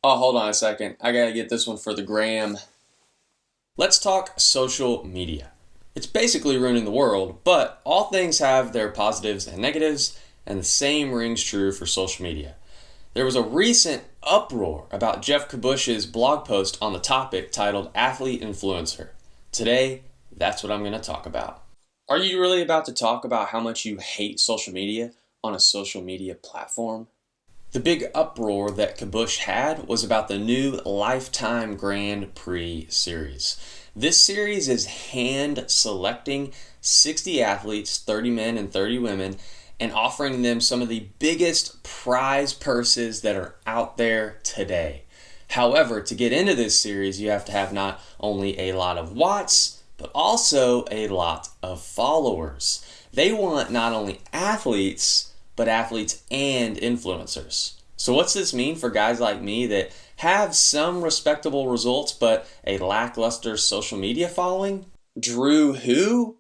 Oh, hold on a second. I gotta get this one for the gram. Let's talk social media. It's basically ruining the world, but all things have their positives and negatives, and the same rings true for social media. There was a recent uproar about Geoff Kabush's blog post on the topic titled Athlete Influencer. Today, that's what I'm going to talk about. Are you really about to talk about how much you hate social media on a social media platform? The big uproar that Kabush had was about the new Lifetime Grand Prix series. This series is hand selecting 60 athletes, 30 men and 30 women, and offering them some of the biggest prize purses that are out there today. However, to get into this series, you have to have not only a lot of watts, but also a lot of followers. They want not only athletes, but athletes and influencers. So what's this mean for guys like me that have some respectable results but a lackluster social media following? Drew who?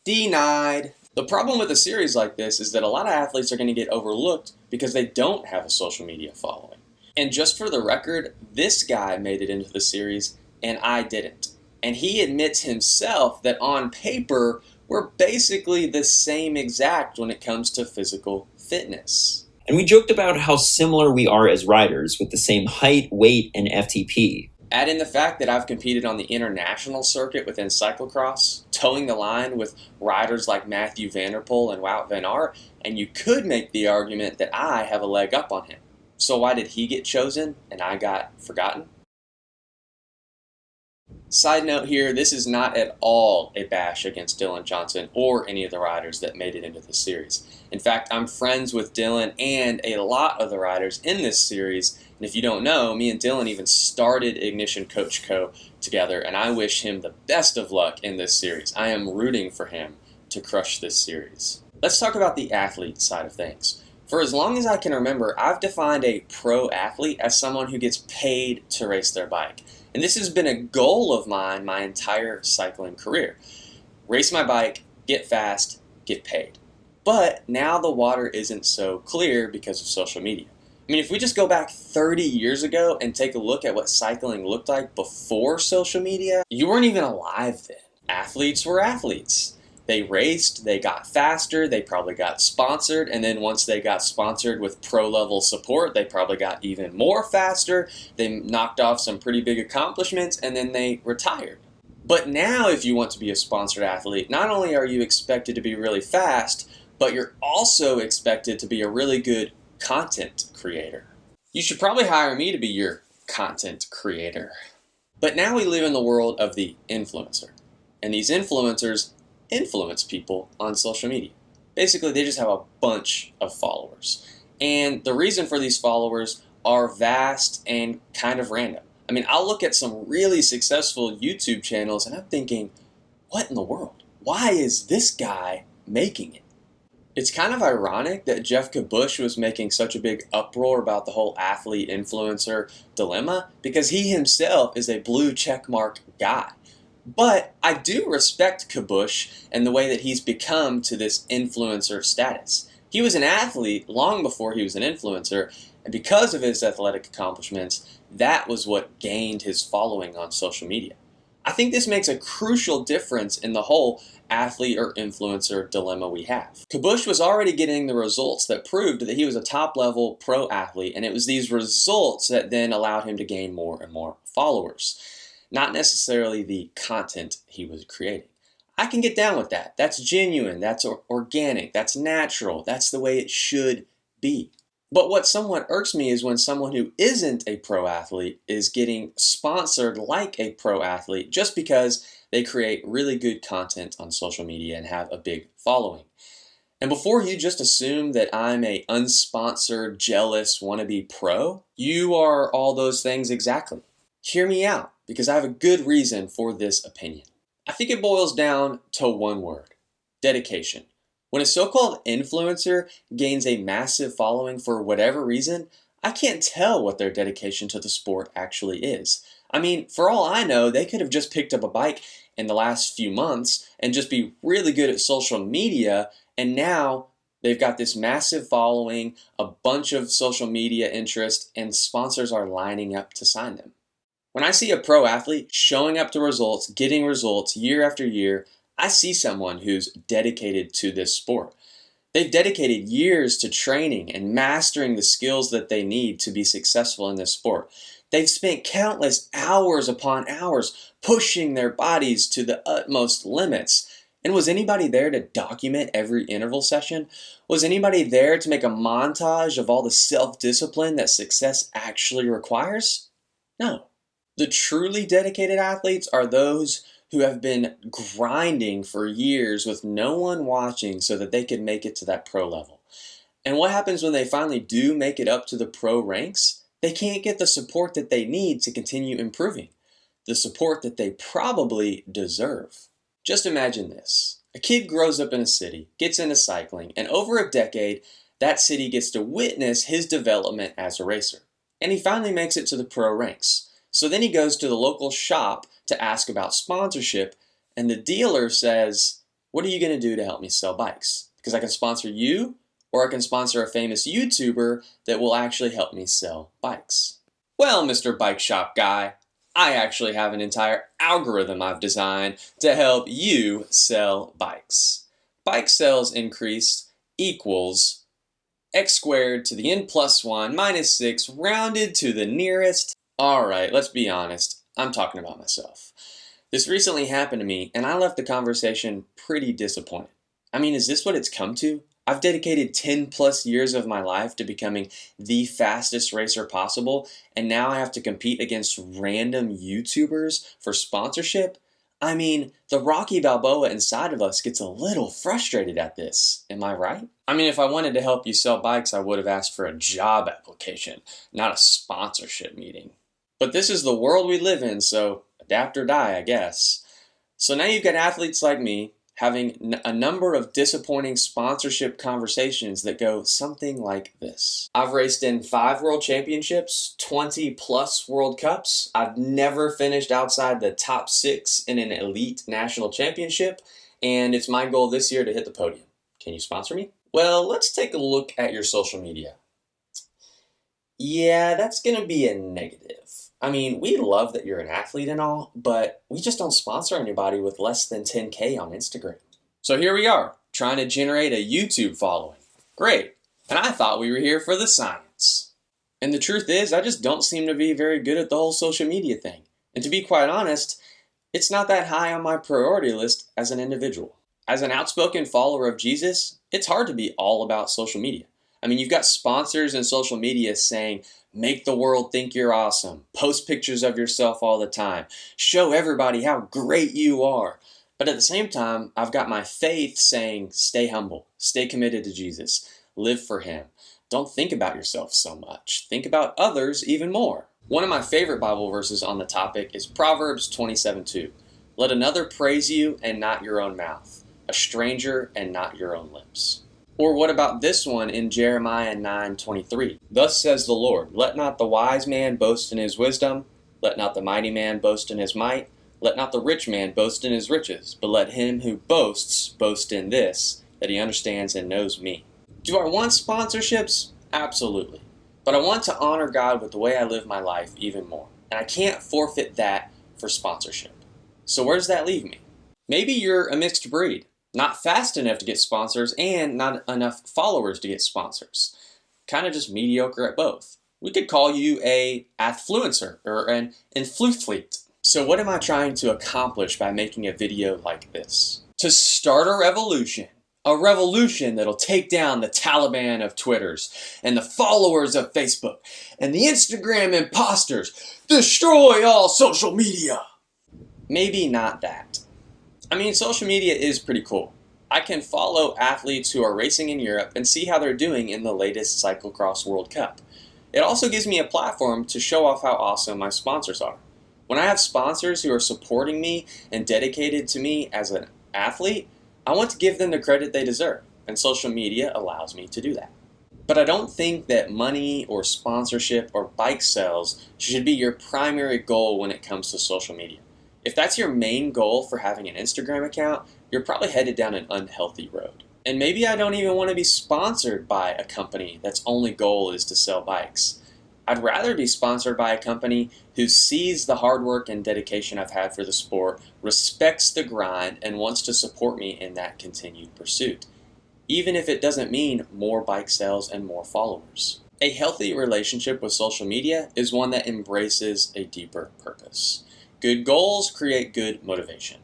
Denied. The problem with a series like this is that a lot of athletes are going to get overlooked because they don't have a social media following. And just for the record, this guy made it into the series and I didn't. And he admits himself that on paper, we're basically the same exact when it comes to physical fitness. And we joked about how similar we are as riders with the same height, weight, and FTP. Add in the fact that I've competed on the international circuit within cyclocross, towing the line with riders like Matthew Vanderpool and Wout van Aert, and you could make the argument that I have a leg up on him. So why did he get chosen and I got forgotten? Side note here, this is not at all a bash against Dylan Johnson or any of the riders that made it into the series. In fact, I'm friends with Dylan and a lot of the riders in this series, and if you don't know, me and Dylan even started Ignition Coach Co. together, and I wish him the best of luck in this series. I am rooting for him to crush this series. Let's talk about the athlete side of things. For as long as I can remember, I've defined a pro athlete as someone who gets paid to race their bike. And this has been a goal of mine my entire cycling career. Race my bike, get fast, get paid. But now the water isn't so clear because of social media. I mean, if we just go back 30 years ago and take a look at what cycling looked like before social media, you weren't even alive then. Athletes were athletes. They raced, they got faster, they probably got sponsored, and then once they got sponsored with pro-level support, they probably got even more faster, they knocked off some pretty big accomplishments, and then they retired. But now if you want to be a sponsored athlete, not only are you expected to be really fast, but you're also expected to be a really good content creator. You should probably hire me to be your content creator. But now we live in the world of the influencer, and these influencers influence people on social media. Basically, they just have a bunch of followers. And the reason for these followers are vast and kind of random. I mean, I'll look at some really successful YouTube channels and I'm thinking, what in the world? Why is this guy making it? It's kind of ironic that Geoff Kabush was making such a big uproar about the whole athlete influencer dilemma because he himself is a blue checkmark guy. But I do respect Kabush and the way that he's become to this influencer status. He was an athlete long before he was an influencer, and because of his athletic accomplishments, that was what gained his following on social media. I think this makes a crucial difference in the whole athlete or influencer dilemma we have. Kabush was already getting the results that proved that he was a top-level pro athlete, and it was these results that then allowed him to gain more and more followers. Not necessarily the content he was creating. I can get down with that. That's genuine, that's organic, that's natural, that's the way it should be. But what somewhat irks me is when someone who isn't a pro athlete is getting sponsored like a pro athlete just because they create really good content on social media and have a big following. And before you just assume that I'm a unsponsored, jealous, wannabe pro, you are all those things exactly. Hear me out, because I have a good reason for this opinion. I think it boils down to one word: dedication. When a so-called influencer gains a massive following for whatever reason, I can't tell what their dedication to the sport actually is. I mean, for all I know, they could have just picked up a bike in the last few months and just be really good at social media, and now They've got this massive following, a bunch of social media interest, and sponsors are lining up to sign them. When I see a pro athlete showing up to results, getting results year after year, I see someone who's dedicated to this sport. They've dedicated years to training and mastering the skills that they need to be successful in this sport. They've spent countless hours upon hours pushing their bodies to the utmost limits. And was anybody there to document every interval session? Was anybody there to make a montage of all the self-discipline that success actually requires? No. The truly dedicated athletes are those who have been grinding for years with no one watching so that they could make it to that pro level. And what happens when they finally do make it up to the pro ranks? They can't get the support that they need to continue improving, the support that they probably deserve. Just imagine this. A kid grows up in a city, gets into cycling, and over a decade, that city gets to witness his development as a racer. And he finally makes it to the pro ranks. So then he goes to the local shop to ask about sponsorship, and the dealer says, "What are you going to do to help me sell bikes? Because I can sponsor you, or I can sponsor a famous YouTuber that will actually help me sell bikes." Well, Mr. Bike Shop Guy, I actually have an entire algorithm I've designed to help you sell bikes. Bike sales increased equals x squared to the n plus 1 minus 6 rounded to the nearest. Alright, let's be honest. I'm talking about myself. This recently happened to me, and I left the conversation pretty disappointed. I mean, is this what it's come to? I've dedicated 10 plus years of my life to becoming the fastest racer possible, and now I have to compete against random YouTubers for sponsorship? I mean, the Rocky Balboa inside of us gets a little frustrated at this. Am I right? I mean, if I wanted to help you sell bikes, I would have asked for a job application, not a sponsorship meeting. But this is the world we live in, so adapt or die, I guess. So now you've got athletes like me having a number of disappointing sponsorship conversations that go something like this. I've raced in 5 world championships, 20 plus World Cups. I've never finished outside the top 6 in an elite national championship, and it's my goal this year to hit the podium. Can you sponsor me? Well, let's take a look at your social media. Yeah, that's gonna be a negative. I mean, we love that you're an athlete and all, but we just don't sponsor anybody with less than 10K on Instagram. So here we are, trying to generate a YouTube following. Great. And I thought we were here for the science. And the truth is, I just don't seem to be very good at the whole social media thing. And to be quite honest, it's not that high on my priority list as an individual. As an outspoken follower of Jesus, it's hard to be all about social media. I mean, you've got sponsors and social media saying, make the world think you're awesome, post pictures of yourself all the time, show everybody how great you are. But at the same time, I've got my faith saying, stay humble, stay committed to Jesus, live for Him. Don't think about yourself so much. Think about others even more. One of my favorite Bible verses on the topic is Proverbs 27:2. Let another praise you and not your own mouth, a stranger and not your own lips. Or what about this one in Jeremiah 9:23? Thus says the Lord, let not the wise man boast in his wisdom, let not the mighty man boast in his might, let not the rich man boast in his riches, but let him who boasts boast in this, that he understands and knows me. Do I want sponsorships? Absolutely. But I want to honor God with the way I live my life even more. And I can't forfeit that for sponsorship. So where does that leave me? Maybe you're a mixed breed. Not fast enough to get sponsors and not enough followers to get sponsors. Kind of just mediocre at both. We could call you a affluencer or an influthlete. So what am I trying to accomplish by making a video like this? To start a revolution that'll take down the Taliban of Twitters and the followers of Facebook and the Instagram imposters. Destroy all social media. Maybe not that. I mean, social media is pretty cool. I can follow athletes who are racing in Europe and see how they're doing in the latest Cyclocross World Cup. It also gives me a platform to show off how awesome my sponsors are. When I have sponsors who are supporting me and dedicated to me as an athlete, I want to give them the credit they deserve, and social media allows me to do that. But I don't think that money or sponsorship or bike sales should be your primary goal when it comes to social media. If that's your main goal for having an Instagram account, you're probably headed down an unhealthy road. And maybe I don't even want to be sponsored by a company that's only goal is to sell bikes. I'd rather be sponsored by a company who sees the hard work and dedication I've had for the sport, respects the grind, and wants to support me in that continued pursuit, even if it doesn't mean more bike sales and more followers. A healthy relationship with social media is one that embraces a deeper purpose. Good goals create good motivation.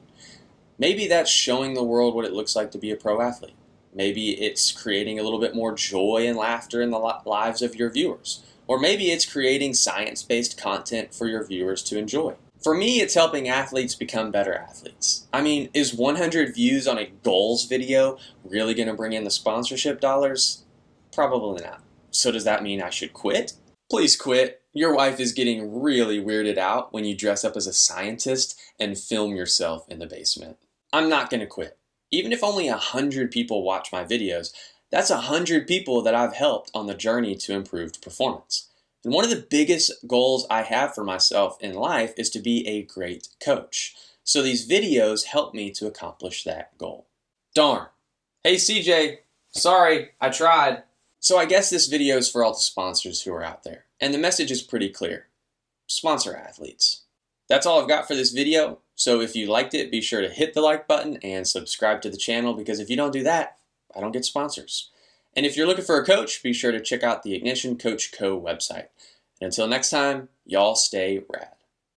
Maybe that's showing the world what it looks like to be a pro athlete. Maybe it's creating a little bit more joy and laughter in the lives of your viewers. Or maybe it's creating science-based content for your viewers to enjoy. For me, it's helping athletes become better athletes. I mean, is 100 views on a goals video really going to bring in the sponsorship dollars? Probably not. So does that mean I should quit? Please quit. Your wife is getting really weirded out when you dress up as a scientist and film yourself in the basement. I'm not going to quit. Even if only 100 people watch my videos, that's 100 people that I've helped on the journey to improved performance. And one of the biggest goals I have for myself in life is to be a great coach. So these videos help me to accomplish that goal. Darn. Hey CJ, sorry, I tried. So I guess this video is for all the sponsors who are out there. And the message is pretty clear. Sponsor athletes. That's all I've got for this video. So if you liked it, be sure to hit the like button and subscribe to the channel, because if you don't do that, I don't get sponsors. And if you're looking for a coach, be sure to check out the Ignition Coach Co. website. And until next time, y'all stay rad.